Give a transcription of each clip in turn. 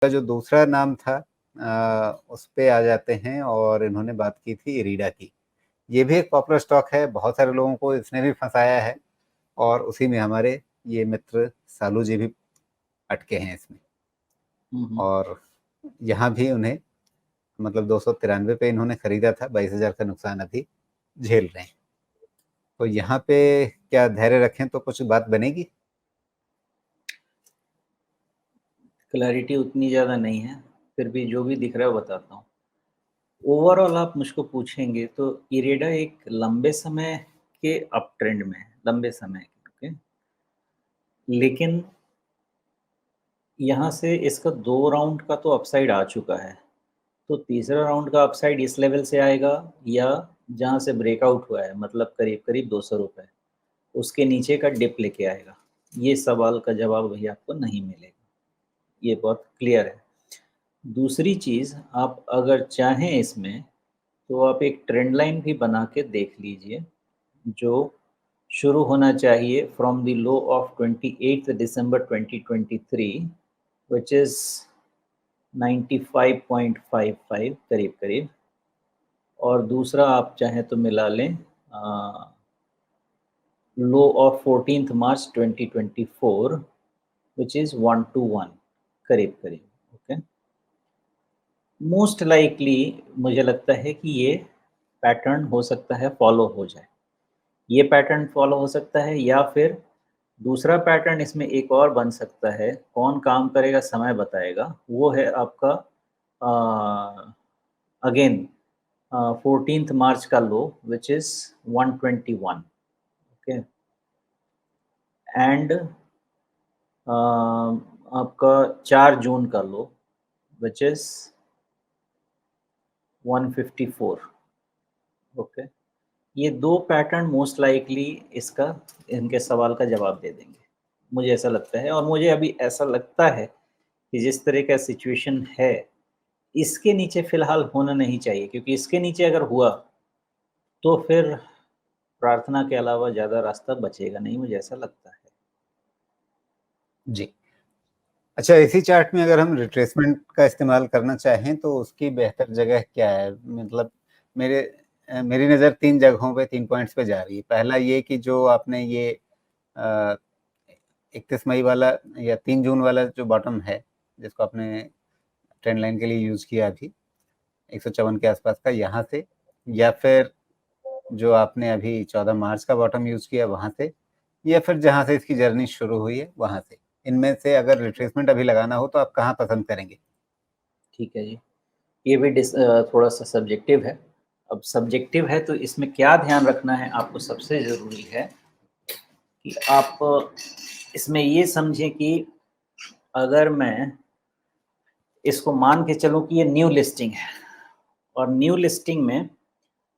का जो दूसरा नाम था उस पे आ जाते हैं और इन्होंने बात की थी इरीडा की। ये भी एक पॉपुलर स्टॉक है, बहुत सारे लोगों को इसने भी फँसाया है और उसी में हमारे ये मित्र सालू जी भी अटके हैं इसमें। और यहाँ भी उन्हें मतलब 293 पे इन्होंने खरीदा था, 22,000 का नुकसान अभी झेल रहे हैं। तो यहाँ पे क्या धैर्य रखें तो कुछ बात बनेगी? क्लैरिटी उतनी ज़्यादा नहीं है, फिर भी जो भी दिख रहा है बताता हूँ। ओवरऑल आप मुझको पूछेंगे तो इरेडा एक लंबे समय के अप ट्रेंड में है, लंबे समय के, ओके? लेकिन यहाँ से इसका 2 राउंड का तो अपसाइड आ चुका है, तो तीसरा राउंड का अपसाइड इस लेवल से आएगा या जहाँ से ब्रेकआउट हुआ है मतलब करीब-करीब ₹200, उसके नीचे का डिप लेके आएगा। ये सवाल का जवाब भैया आपको नहीं मिलेगा, ये बहुत क्लियर है। दूसरी चीज़, आप अगर चाहें इसमें तो आप एक ट्रेंड लाइन भी बना के देख लीजिए, जो शुरू होना चाहिए from the low of 28th December 2023 which is 95.55 करीब-करीब, और दूसरा आप चाहें तो मिला लें low of 14th March 2024 which is 121 करीब-करीब, ओके? मोस्ट लाइकली मुझे लगता है कि ये पैटर्न हो सकता है फॉलो हो जाए। ये पैटर्न फॉलो हो सकता है या फिर दूसरा पैटर्न इसमें एक और बन सकता है, कौन काम करेगा समय बताएगा। वो है आपका अगेन 14th मार्च का लो व्हिच इज़ 121, ओके? एंड आपका 4 जून का लो व्हिच इज़ 154, ओके? ये 2 पैटर्न मोस्ट लाइकली इसका इनके सवाल का जवाब दे देंगे, मुझे ऐसा लगता है। और मुझे अभी ऐसा लगता है कि जिस तरह का सिचुएशन है, इसके नीचे फ़िलहाल होना नहीं चाहिए, क्योंकि इसके नीचे अगर हुआ, तो फिर प्रार्थना के अलावा ज़्यादा रास्ता बचेगा नहीं, मुझे ऐसा लगता है। जी। अच्छा, इसी चार्ट में अगर हम रिट्रेसमेंट का इस्तेमाल करना चाहें तो उसकी बेहतर जगह क्या है? मतलब मेरी नज़र 3 जगहों पे 3 पॉइंट्स पे जा रही है। पहला ये कि जो आपने ये 31 मई वाला या 3 जून वाला जो बॉटम है, जिसको आपने ट्रेंड लाइन के लिए यूज़ किया अभी 154 के आसपास का, यहाँ से, या फिर जो आपने अभी 14 मार्च का बॉटम यूज़ किया वहाँ से, या फिर जहाँ से इसकी जर्नी शुरू हुई है वहाँ से। इनमें से अगर रिट्रेसमेंट अभी लगाना हो तो आप कहाँ पसंद करेंगे? ठीक है जी। ये भी थोड़ा-सा सब्जेक्टिव है। अब सब्जेक्टिव है तो इसमें क्या ध्यान रखना है आपको, सबसे ज़रूरी है कि आप इसमें ये समझें कि अगर मैं इसको मान के चलूँ कि ये न्यू लिस्टिंग है, और न्यू लिस्टिंग में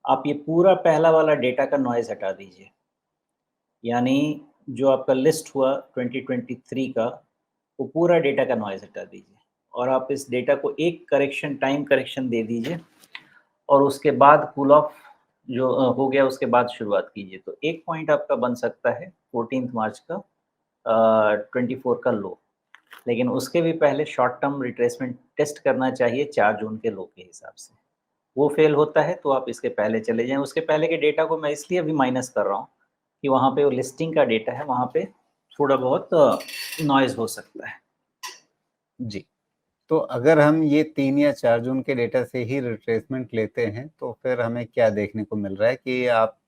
आप ये पूरा पहला वाला डेटा का नॉइज़ हटा दीजिए। यानी जो आपका लिस्ट हुआ 2023 का, वो पूरा डेटा का नॉइज़ हटा दीजिए और आप इस डेटा को एक करेक्शन, टाइम करेक्शन दे दीजिए, और उसके बाद कूल ऑफ जो हो गया उसके बाद शुरुआत कीजिए। तो एक पॉइंट आपका बन सकता है 14th मार्च का 24 का लो। लेकिन उसके भी पहले शॉर्ट टर्म रिट्रेसमेंट टेस्ट करना चाहिए 4 जून के लो के हिसाब से। वो फेल होता है तो आप इसके पहले चले जाएँ। उसके पहले के डेटा को मैं इसलिए अभी माइनस कर रहा हूँ कि वहाँ पे वो लिस्टिंग का डेटा है, वहाँ पे थोड़ा बहुत नॉइज़ हो सकता है। जी। तो अगर हम ये 3 या 4 जून के डेटा से ही रिट्रेसमेंट लेते हैं, तो फिर हमें क्या देखने को मिल रहा है कि आप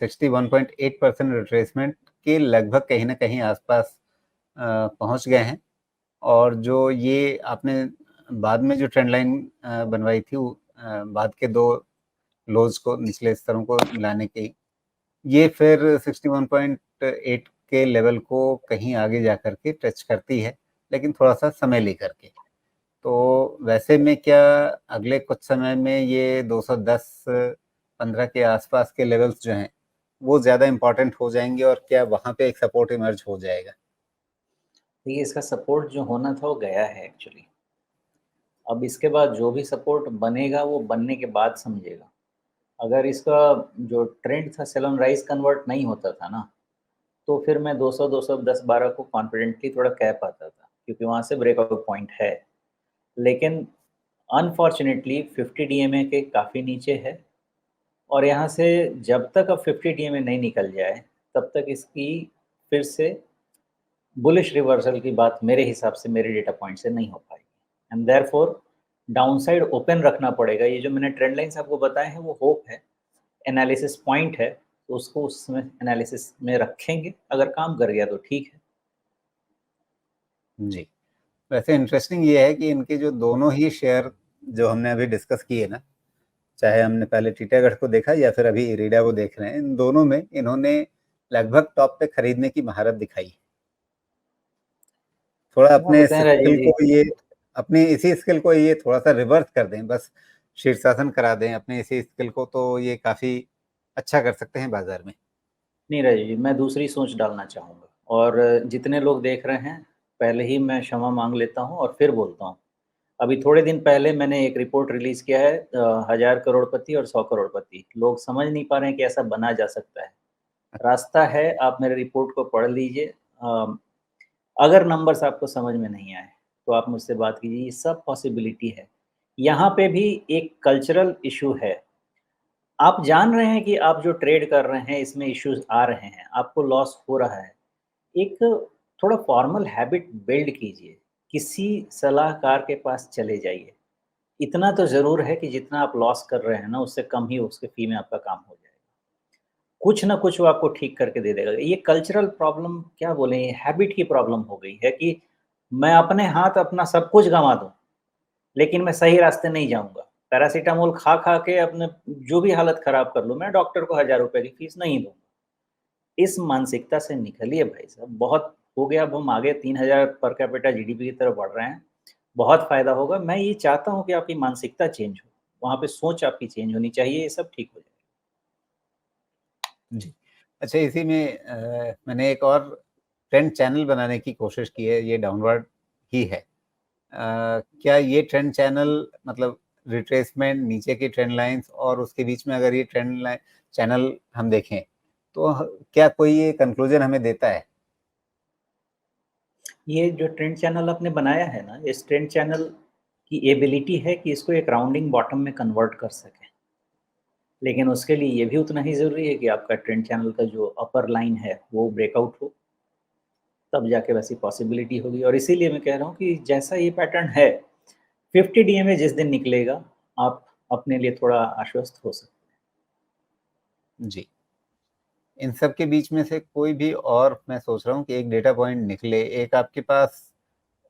61.8% रिट्रेसमेंट के लगभग कहीं न कहीं आस-पास पहुँच गए हैं। और जो ये आपने बाद में जो ट्रेंड लाइन बनवाई थी, बाद के 2 लोज़ को, निचले स्तरों को मिलाने की, ये फिर 61.8 के लेवल को कहीं आगे जाकर के टच करती है, लेकिन थोड़ा-सा समय लेकर के। तो वैसे में क्या अगले कुछ समय में ये 210-15 के आसपास के लेवल्स जो हैं, वो ज़्यादा इम्पोर्टेंट हो जाएँगे और क्या वहाँ पे एक सपोर्ट इमर्ज हो जाएगा? देखिए, इसका सपोर्ट जो होना था वो गया है एक्चुअली। अब इसके बाद जो भी सपोर्ट बनेगा वो बनने के बाद समझिएगा। अगर इसका जो ट्रेंड था सेल ऑन राइज़ कन्वर्ट नहीं होता था ना, तो फिर मैं 200, 210, 12 को कॉन्फिडेंटली थोड़ा कह पाता था। क्योंकि वहाँ से ब्रेकआउट पॉइंट है। लेकिन अनफॉर्चुनेटली 50 डीएमए के काफ़ी नीचे है और यहाँ से जब तक अब 50 डीएमए नहीं निकल जाए, तब तक इसकी फिर से बुलिश रिवर्सल की बात मेरे हिसाब से, मेरे डेटा पॉइंट से नहीं हो पाएगी एंड देयरफॉर डाउनसाइड ओपन रखना पड़ेगा। ये जो मैंने ट्रेंड लाइन्स आपको बताए हैं वो होप है, एनालिसिस पॉइंट है, तो उसको उसमें एनालिसिस में रखेंगे, अगर काम कर गया तो ठीक है। जी, वैसे इंटरेस्टिंग ये है कि इनके जो दोनों ही शेयर जो हमने अभी डिस्कस किए ना, चाहे हमने पहले टीटागढ़ को देखा या फिर अभी इरिडा को देख रहे हैं, इन दोनों में इन्होंने लगभग टॉप पे खरीदने की महारत दिखाई। थोड़ा क्या अपने बताएं राजीव स्किल जी, को ये अपनी इसी स्किल को ये थोड़ा-सा रिवर्स कर दें, बस शीर्षासन करा दें अपने इसी स्किल को, तो ये काफ़ी अच्छा कर सकते हैं बाज़ार में। नहीं राजीव जी, मैं दूसरी सोच डालना चाहूँगा और जितने लोग देख रहे हैं, पहले ही मैं क्षमा माँग लेता हूँ और फिर बोलता हूँ। अभी थोड़े दिन पहले मैंने एक रिपोर्ट रिलीज़ किया है 1000 करोड़पति और 100 करोड़पति। लोग समझ नहीं पा रहे हैं कि ऐसा बना जा सकता है। रास्ता है, आप मेरे रिपोर्ट को पढ़ लीजिए। अगर नंबर्स आपको समझ में नहीं आए, तो आप मुझसे बात कीजिए, ये सब पॉसिबिलिटी है। यहाँ पे भी एक कल्चरल इश्यू है। आप जान रहे हैं कि आप जो ट्रेड कर रहे हैं, इसमें इश्यूज़ आ रहे हैं, आपको लॉस हो रहा है। एक थोड़ा फॉर्मल हैबिट बिल्ड कीजिए, किसी सलाहकार के पास चले जाइए। इतना तो ज़रूर है कि जितना आप लॉस कर रहे हैं ना, उससे कम ही उसके फ़ी में आपका काम हो जाएगा। कुछ ना कुछ वो आपको ठीक करके दे देगा। ये कल्चरल प्रॉब्लम क्या बोलें, ये हैबिट की प्रॉब्लम हो गई है कि मैं अपने हाथ अपना सब कुछ गँवा दूँ, लेकिन मैं सही रास्ते नहीं जाऊँगा। पैरासिटामोल खा-खा के अपने जो भी हालत ख़राब कर लूँ, मैं डॉक्टर को ₹1000 की फ़ीस नहीं दूँगा। इस मानसिकता से निकलिए भाई साहब, बहुत हो गया। अब हम आगे 3000 पर कैपिटा जीडीपी की तरफ बढ़ रहे हैं, बहुत फ़ायदा होगा। मैं ये चाहता हूँ कि आपकी मानसिकता चेंज हो, वहाँ पे सोच आपकी चेंज होनी चाहिए, ये सब ठीक हो जाएगा। जी। अच्छा, इसी में मैंने एक और ट्रेंड चैनल बनाने की कोशिश की है, ये डाउनवर्ड ही है। क्या ये ट्रेंड चैनल मतलब रिट्रेसमेंट, नीचे की ट्रेंड लाइन्स और उसके बीच में अगर ये ट्रेंड लाइन चैनल हम देखें, तो क्या कोई ये कंक्लूजन हमें देता है? ये जो ट्रेंड चैनल आपने बनाया है ना, इस ट्रेंड चैनल की एबिलिटी है कि इसको एक राउंडिंग बॉटम में कन्वर्ट कर सकें। लेकिन उसके लिए ये भी उतना ही ज़रूरी है कि आपका ट्रेंड चैनल का जो अपर लाइन है, वो ब्रेकआउट हो, तब जाके वैसी पॉसिबिलिटी होगी। और इसीलिए मैं कह रहा हूँ कि जैसा ये पैटर्न है, 50 डीएमए जिस दिन निकलेगा, आप अपने लिए थोड़ा आश्वस्त हो सकते जी। इन सब के बीच में से कोई भी और मैं सोच रहा हूँ कि एक डेटा पॉइंट निकले, एक आपके पास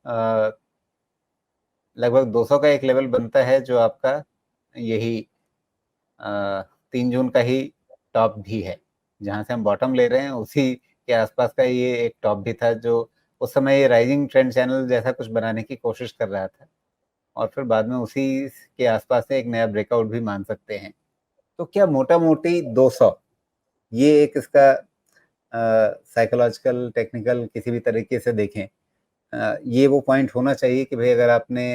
अ, लगभग 200 का एक लेवल बनता है जो आपका यही 3 जून का ही टॉप भी है। जहाँ से हम बॉटम ले रहे हैं उसी के आसपास का ये एक टॉप भी था जो उस समय ये राइजिंग ट्रेंड चैनल जैसा कुछ बनाने की कोशिश कर रहा था और फिर बाद में उसी के आसपास से एक नया ब्रेकआउट भी मान सकते हैं। तो क्या मोटा-मोटी 200 ये एक इसका साइकोलॉजिकल, टेक्निकल किसी भी तरीके से देखें, ये वो पॉइंट होना चाहिए कि भई अगर आपने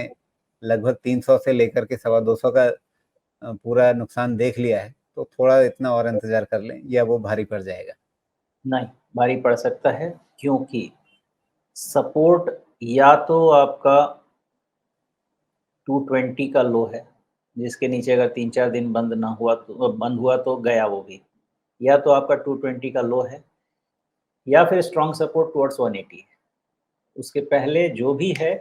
लगभग 300 से लेकर के सवा 200 का पूरा नुकसान देख लिया है, तो थोड़ा इतना और इंतज़ार कर लें या वो भारी पड़ जाएगा? नहीं, भारी पड़ सकता है, क्योंकि सपोर्ट या तो आपका 220 का लो है, जिसके नीचे अगर 3-4 दिन बंद ना हुआ तो बंद हुआ तो गया वो भी। या तो आपका 220 का लो है, या फिर स्ट्रॉन्ग सपोर्ट टुवर्ड्स 180 है। उसके पहले जो भी है,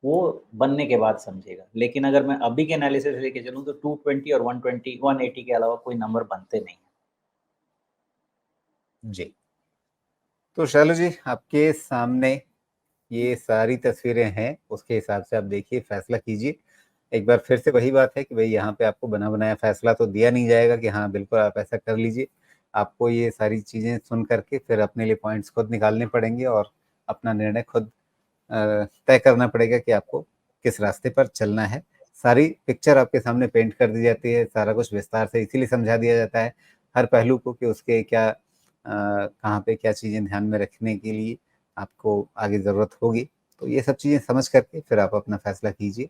वो बनने के बाद समझेगा। लेकिन अगर मैं अभी के एनालिसिस लेके चलूँ तो 220 और 120 180 के अलावा कोई नंबर बनते नहीं हैं। जी। तो शैलू जी, आपके सामने ये सारी तस्वीरें हैं, उसके हिसाब से आप देखिए, फैसला कीजिए। एक बार फिर से वही बात है कि भई यहाँ पे आपको बना-बनाया फैसला तो दिया नहीं जाएगा कि हाँ, बिल्कुल आप ऐसा कर लीजिए। आपको ये सारी चीज़ें सुन कर के फिर अपने लिए पॉइंट्स खुद निकालने पड़ेंगे और अपना निर्णय खुद तय करना पड़ेगा कि आपको किस रास्ते पर चलना है। सारी पिक्चर आपके सामने पेंट कर दी जाती है, सारा कुछ विस्तार से इसीलिए समझा दिया जाता है, हर पहलू को कि उसके क्या कहाँ पे क्या चीज़ें ध्यान में रखने के लिए आपको आगे ज़रूरत होगी। तो ये सब चीज़ें समझ कर के फिर आप अपना फैसला कीजिए।